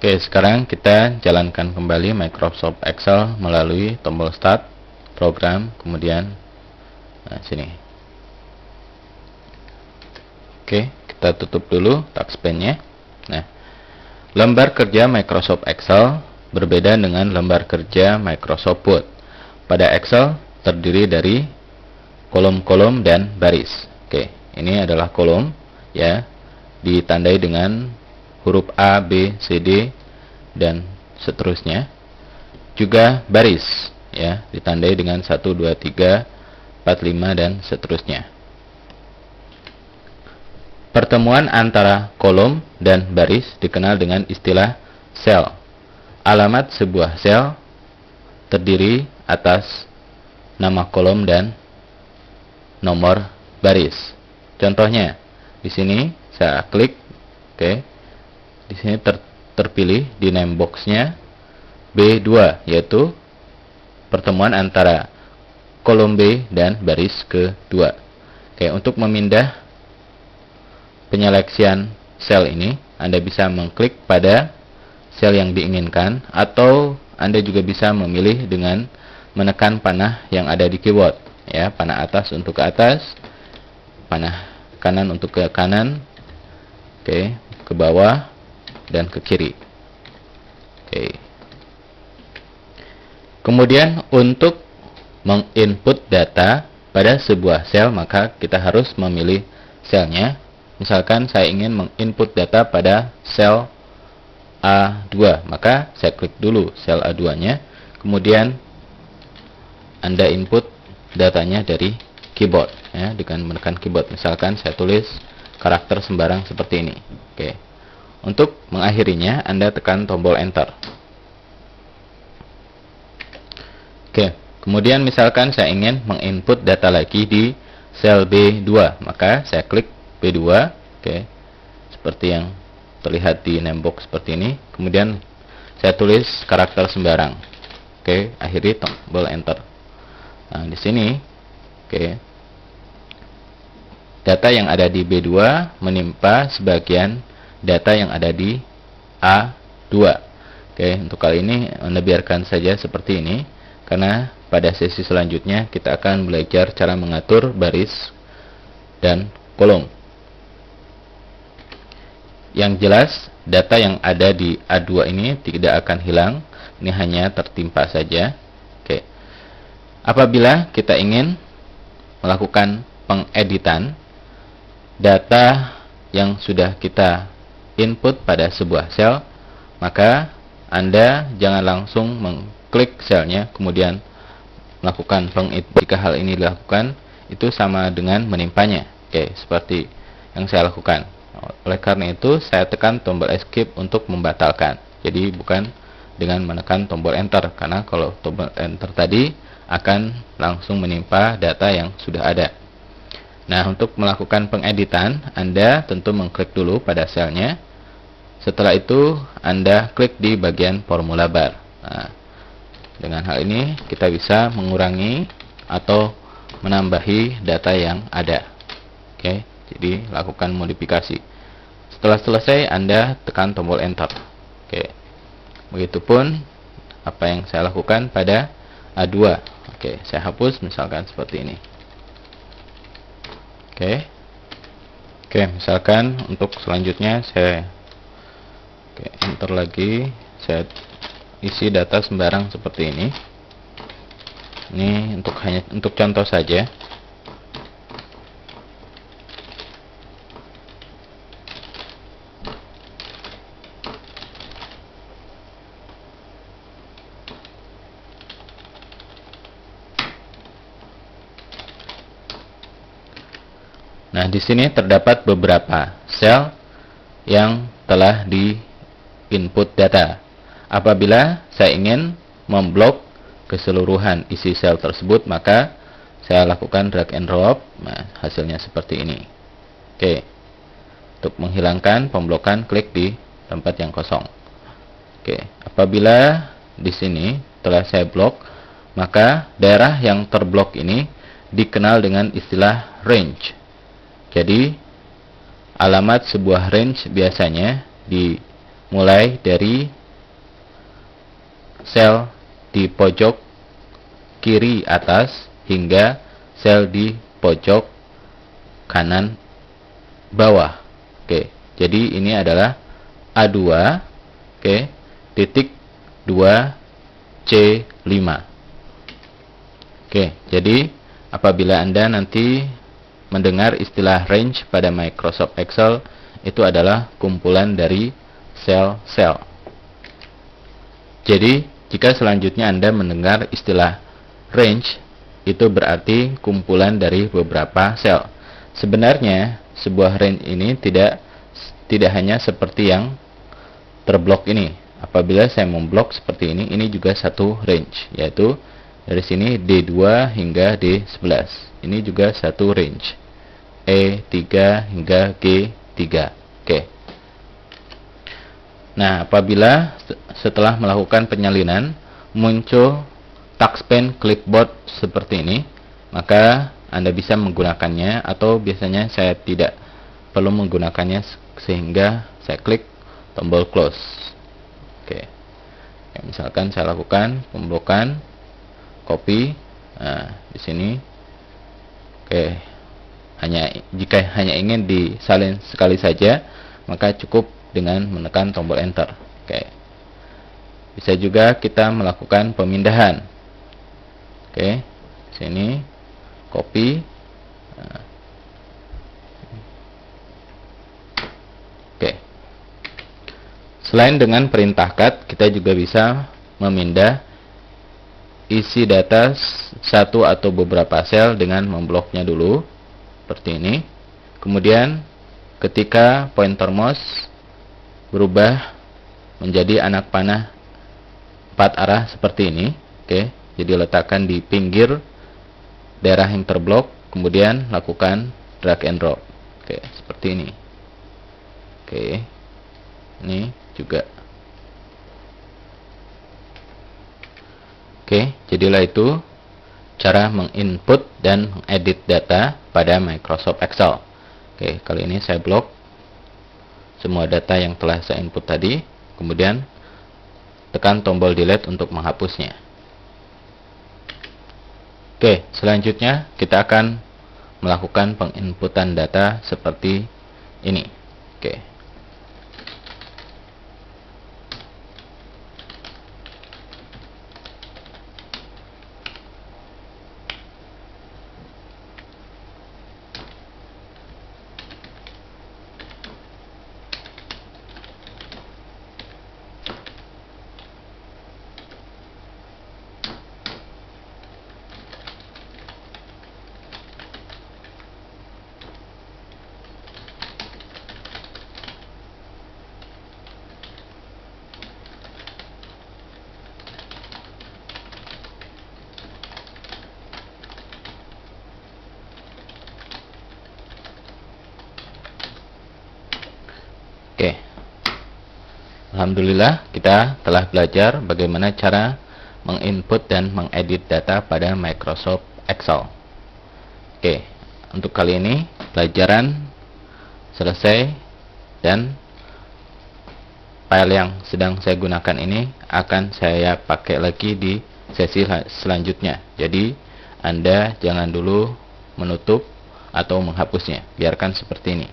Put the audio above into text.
Oke, sekarang kita jalankan kembali Microsoft Excel melalui tombol Start, Program, kemudian sini. Oke, kita tutup dulu touchpad-nya. Nah, lembar kerja Microsoft Excel berbeda dengan lembar kerja Microsoft Word. Pada Excel terdiri dari kolom-kolom dan baris. Oke, ini adalah kolom, ya, ditandai dengan huruf A, B, C, D, dan seterusnya. Juga baris, ya, ditandai dengan 1, 2, 3, 4, 5, dan seterusnya. Pertemuan antara kolom dan baris dikenal dengan istilah sel. Alamat sebuah sel terdiri atas nama kolom dan nomor baris. Contohnya, di sini saya klik, oke. Di sini terpilih di name box-nya B2, yaitu pertemuan antara kolom B dan baris kedua. Oke, untuk memindah penyeleksian sel ini, Anda bisa mengklik pada sel yang diinginkan, atau Anda juga bisa memilih dengan menekan panah yang ada di keyboard, ya, panah atas untuk ke atas, panah kanan untuk ke kanan, oke, ke bawah dan ke kiri. Oke. Kemudian untuk menginput data pada sebuah sel, maka kita harus memilih selnya. Misalkan saya ingin menginput data pada sel A2, maka saya klik dulu sel A2-nya, kemudian Anda input datanya dari keyboard, ya, dengan menekan keyboard. Misalkan saya tulis karakter sembarang seperti ini. Oke. Untuk mengakhirinya, Anda tekan tombol enter. Oke, kemudian misalkan saya ingin menginput data lagi di sel B2, maka saya klik B2, oke, seperti yang terlihat di name box seperti ini. Kemudian saya tulis karakter sembarang. Oke, akhiri tombol enter. Nah, di sini, oke, data yang ada di B2 menimpa sebagian data yang ada di A2. Oke, untuk kali ini Anda biarkan saja seperti ini, karena pada sesi selanjutnya kita akan belajar cara mengatur baris dan kolom. Yang jelas, data yang ada di A2 ini tidak akan hilang, ini hanya tertimpa saja. Oke. Apabila kita ingin melakukan pengeditan data yang sudah kita input pada sebuah sel, maka Anda jangan langsung mengklik selnya kemudian melakukan pengedit. Jika hal ini dilakukan, itu sama dengan menimpanya. Oke, seperti yang saya lakukan. Oleh karena itu, saya tekan tombol escape untuk membatalkan. Jadi bukan dengan menekan tombol enter, karena kalau tombol enter tadi akan langsung menimpa data yang sudah ada. Nah, untuk melakukan pengeditan, Anda tentu mengklik dulu pada selnya. Setelah itu, Anda klik di bagian formula bar. Nah, dengan hal ini, kita bisa mengurangi atau menambahi data yang ada. Oke, jadi lakukan modifikasi. Setelah selesai, Anda tekan tombol enter. Oke, begitupun apa yang saya lakukan pada A2. Oke, saya hapus misalkan seperti ini. Oke, misalkan untuk selanjutnya saya enter lagi, saya isi data sembarang seperti ini. Ini hanya untuk contoh saja. Nah, di sini terdapat beberapa sel yang telah di-input data. Apabila saya ingin memblok keseluruhan isi sel tersebut, maka saya lakukan drag and drop. Nah, hasilnya seperti ini. Oke. Untuk menghilangkan pemblokan, klik di tempat yang kosong. Oke. Apabila di sini telah saya blok, maka daerah yang terblok ini dikenal dengan istilah range. Jadi, alamat sebuah range biasanya mulai dari sel di pojok kiri atas hingga sel di pojok kanan bawah. Oke, jadi ini adalah A2, oke, titik 2 C5. Oke, jadi apabila Anda nanti mendengar istilah range pada Microsoft Excel, itu adalah kumpulan dari sel-sel. Jadi, jika selanjutnya Anda mendengar istilah range, itu berarti kumpulan dari beberapa sel. Sebenarnya, sebuah range ini tidak hanya seperti yang terblok ini. Apabila saya memblok seperti ini juga satu range, yaitu dari sini D2 hingga D11. Ini juga satu range. E3 hingga G3. Oke. Nah, apabila setelah melakukan penyalinan muncul touchpad clipboard seperti ini, maka Anda bisa menggunakannya, atau biasanya saya tidak perlu menggunakannya sehingga saya klik tombol close. Oke. Ya, misalkan saya lakukan pemblokan, copy. Nah, di sini. Oke. Jika hanya ingin disalin sekali saja, maka cukup dengan menekan tombol enter. Oke. Bisa juga kita melakukan pemindahan. Oke. Sini copy. Nah. Oke. Selain dengan perintah cut, kita juga bisa memindah isi data satu atau beberapa sel dengan membloknya dulu seperti ini. Kemudian ketika pointer mouse berubah menjadi anak panah 4 arah seperti ini, oke, jadi letakkan di pinggir daerah yang terblok, kemudian lakukan drag and drop. Oke, seperti ini. Oke. Ini juga. Oke, jadilah itu cara menginput dan mengedit data pada Microsoft Excel. Oke, kali ini saya blok semua data yang telah saya input tadi, kemudian tekan tombol delete untuk menghapusnya. Oke, selanjutnya kita akan melakukan penginputan data seperti ini. Oke. Oke. Alhamdulillah kita telah belajar bagaimana cara menginput dan mengedit data pada Microsoft Excel. Oke, untuk kali ini pelajaran selesai, dan file yang sedang saya gunakan ini akan saya pakai lagi di sesi selanjutnya. Jadi Anda jangan dulu menutup atau menghapusnya, biarkan seperti ini.